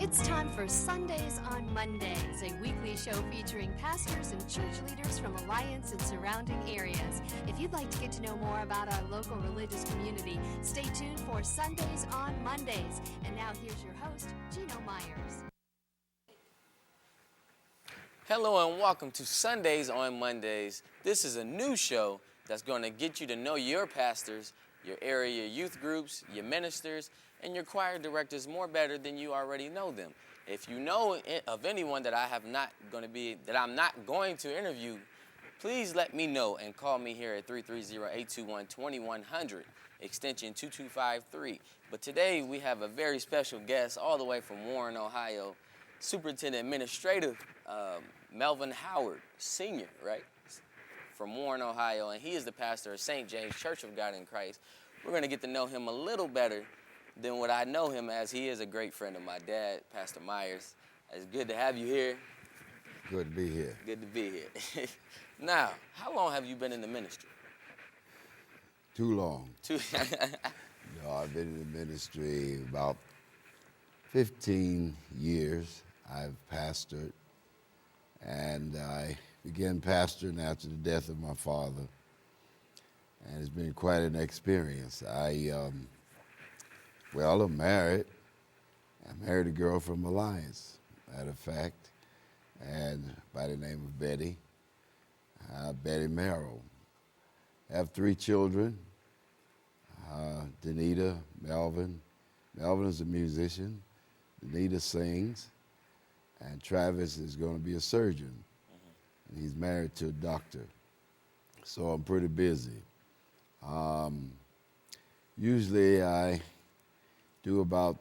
It's time for Sundays on Mondays, a weekly show featuring pastors and church leaders from Alliance and surrounding areas. If you'd like to get to know more about our local religious community, stay tuned for Sundays on Mondays. And now here's your host, Geno Myers. Hello and welcome to Sundays on Mondays. This is a new show that's going to get you to know your pastors, your area youth groups, your ministers, and your choir directors more better than you already know them. If you know of anyone that I'm not going to interview, please let me know and call me here at 330-821-2100, extension 2253. But today we have a very special guest all the way from Warren, Ohio, Superintendent Administrative Melvin Howard, Sr., right? From Warren, Ohio, and he is the pastor of St. James Church of God in Christ. We're going to get to know him a little better than what I know him as. He is a great friend of my dad, Pastor Myers. It's good to have you here. Good to be here. Good to be here. Now, how long have you been in the ministry? Too long. I've been in the ministry about 15 years. I've pastored, and I began pastoring after the death of my father, and it's been quite an experience. I'm married. I married a girl from Alliance, matter of fact, and by the name of Betty Merrill. I have 3 children, Danita, Melvin. Melvin is a musician. Danita sings, and Travis is going to be a surgeon. And he's married to a doctor. So I'm pretty busy. Usually I do about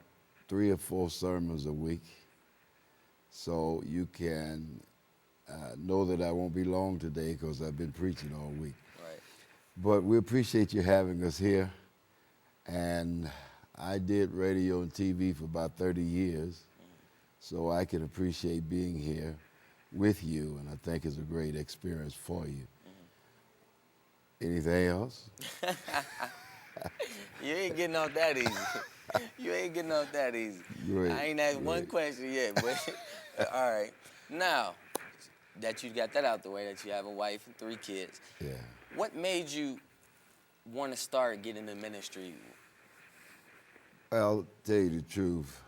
3 or 4 sermons a week. So you can know that I won't be long today because I've been preaching all week. Right. But we appreciate you having us here. And I did radio and TV for about 30 years. So I can appreciate being here with you, and I think it's a great experience for you. Anything else? You ain't getting off that easy. You ain't getting off that easy. Great, I ain't asked one question yet, but all right. Now that you got that out the way, that you have a wife and 3 kids, Yeah. what made you want to start getting into ministry? Well, I'll tell you the truth.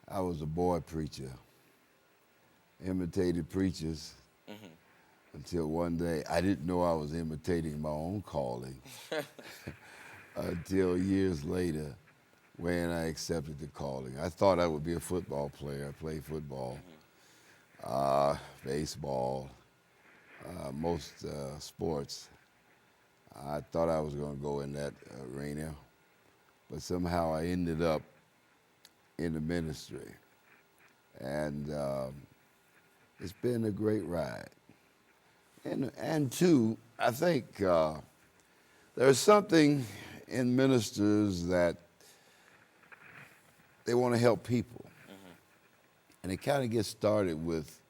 I was a boy preacher, imitated preachers, until one day I didn't know I was imitating my own calling until years later when I accepted the calling. I thought I would be a football player. I played football, baseball, most sports. I thought I was going to go in that arena, but somehow I ended up in the ministry, and it's been a great ride. And two, I think there's something in ministers that they want to help people, and it kind of gets started with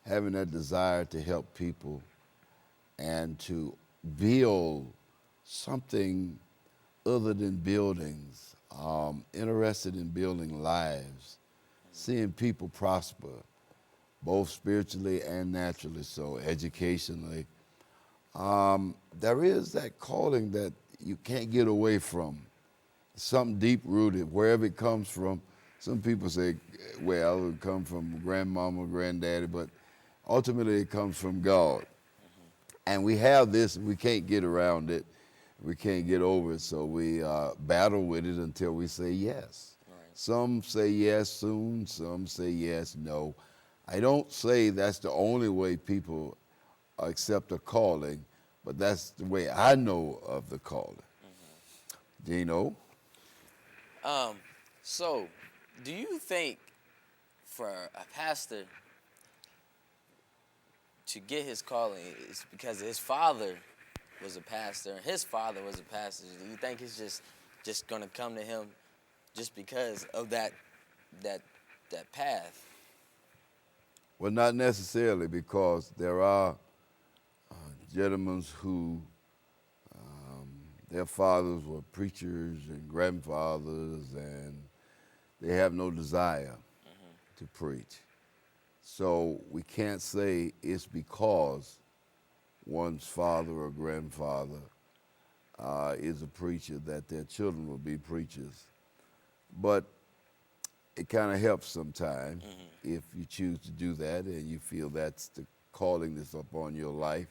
having that desire to help people and to build something other than buildings. Interested in building lives, seeing people prosper, both spiritually and naturally, so educationally. There is that calling that you can't get away from, something deep-rooted, wherever it comes from. Some people say, well, it comes from grandmama, granddaddy, but ultimately it comes from God. And we have this, and we can't get around it. We can't get over it, so we battle with it until we say yes. Right. Some say yes soon, some say yes, no. I don't say that's the only way people accept a calling, but that's the way I know of the calling. Geno? So, do you think for a pastor to get his calling, it's because his father was a pastor, and his father was a pastor? Do you think it's just gonna come to him just because of that path? Well, not necessarily, because there are gentlemen who their fathers were preachers and grandfathers, and they have no desire to preach. So we can't say it's because one's father or grandfather is a preacher that their children will be preachers. But it kind of helps sometimes if you choose to do that and you feel that's the calling that's upon your life.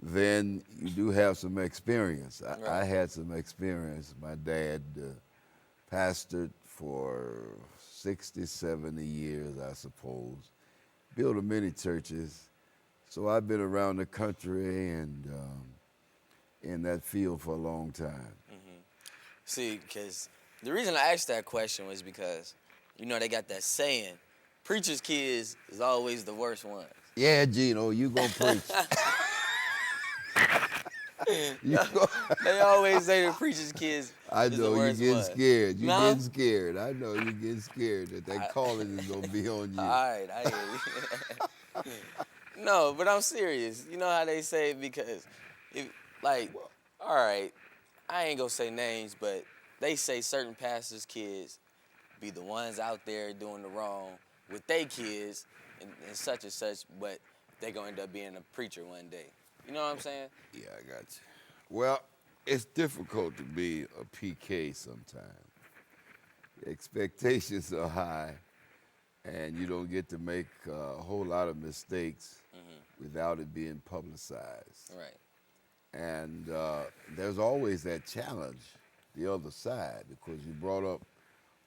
Then you do have some experience. I had some experience. My dad pastored for 60, 70 years, I suppose. Built many churches. So I've been around the country and in that field for a long time. See, because the reason I asked that question was because, you know, they got that saying, preacher's kids is always the worst ones. Yeah, Geno, you gonna preach. They always say the preacher's kids I is the know you worst getting ones. scared. You No? getting scared. I know you getting scared that calling is gonna be on you. All right, I hear you. No, but I'm serious. You know how they say it because, all right, I ain't gonna say names, but they say certain pastors' kids be the ones out there doing the wrong with their kids and such and such, but they gonna end up being a preacher one day. You know what I'm saying? Yeah, I got you. Well, it's difficult to be a PK sometimes. Expectations are high, and you don't get to make a whole lot of mistakes without it being publicized. Right. And there's always that challenge, the other side, because you brought up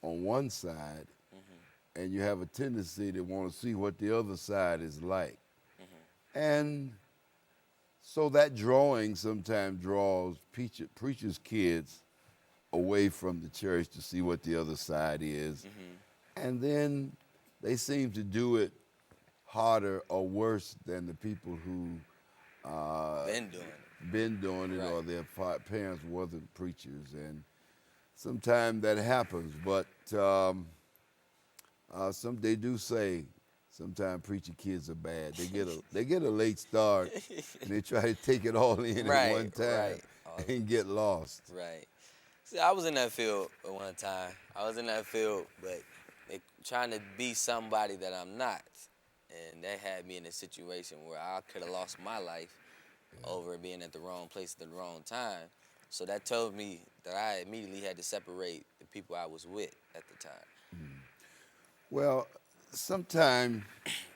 on one side, and you have a tendency to want to see what the other side is like. And so that drawing sometimes draws preachers' kids away from the church to see what the other side is. And then they seem to do it harder or worse than the people who been doing it, Right. or their parents wasn't preachers. And sometimes that happens, but they do say sometimes preacher kids are bad. They get a late start and they try to take it all in at one time and get lost. Right. See, I was in that field at one time. I was in that field, but they trying to be somebody that I'm not. And that had me in a situation where I could have lost my life over being at the wrong place at the wrong time. So that told me that I immediately had to separate the people I was with at the time. Well, sometimes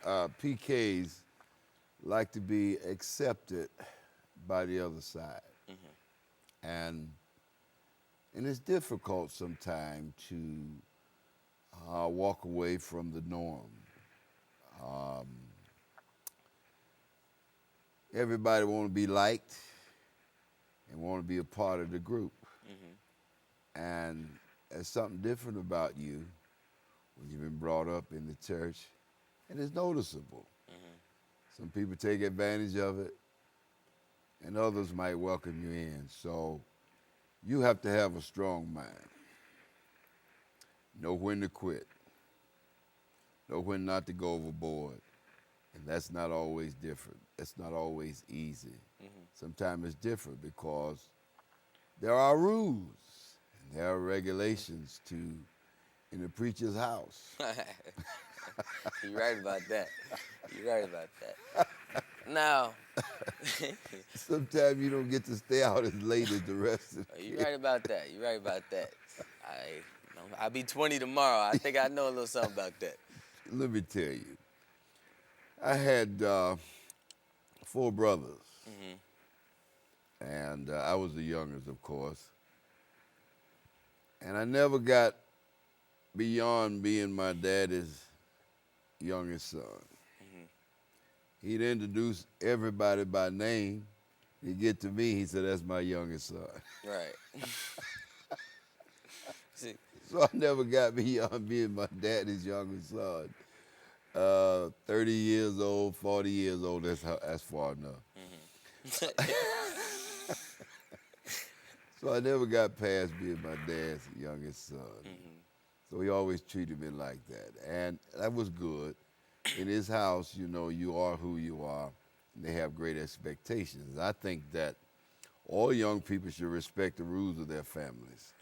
PKs like to be accepted by the other side. And it's difficult sometimes to walk away from the norm. Everybody want to be liked and want to be a part of the group. And there's something different about you when you've been brought up in the church, and it's noticeable. Some people take advantage of it, and others might welcome you in. So you have to have a strong mind. Know when to quit. Know when not to go overboard. And that's not always different. It's not always easy. Sometimes it's different because there are rules and there are regulations in the preacher's house. You're right about that. You're right about that. Now, sometimes you don't get to stay out as late as the rest of the you're right about that. You're right about that. I'll be 20 tomorrow. I think I know a little something about that. Let me tell you. I had 4 brothers, and I was the youngest, of course. And I never got beyond being my daddy's youngest son. He'd introduce everybody by name. He'd get to me, he said, that's my youngest son. Right. See, So I never got beyond being my daddy's youngest son. 30 years old, 40 years old, that's far enough. So I never got past being my dad's youngest son. So he always treated me like that. And that was good. In his house, you know, you are who you are. And they have great expectations. I think that all young people should respect the rules of their families.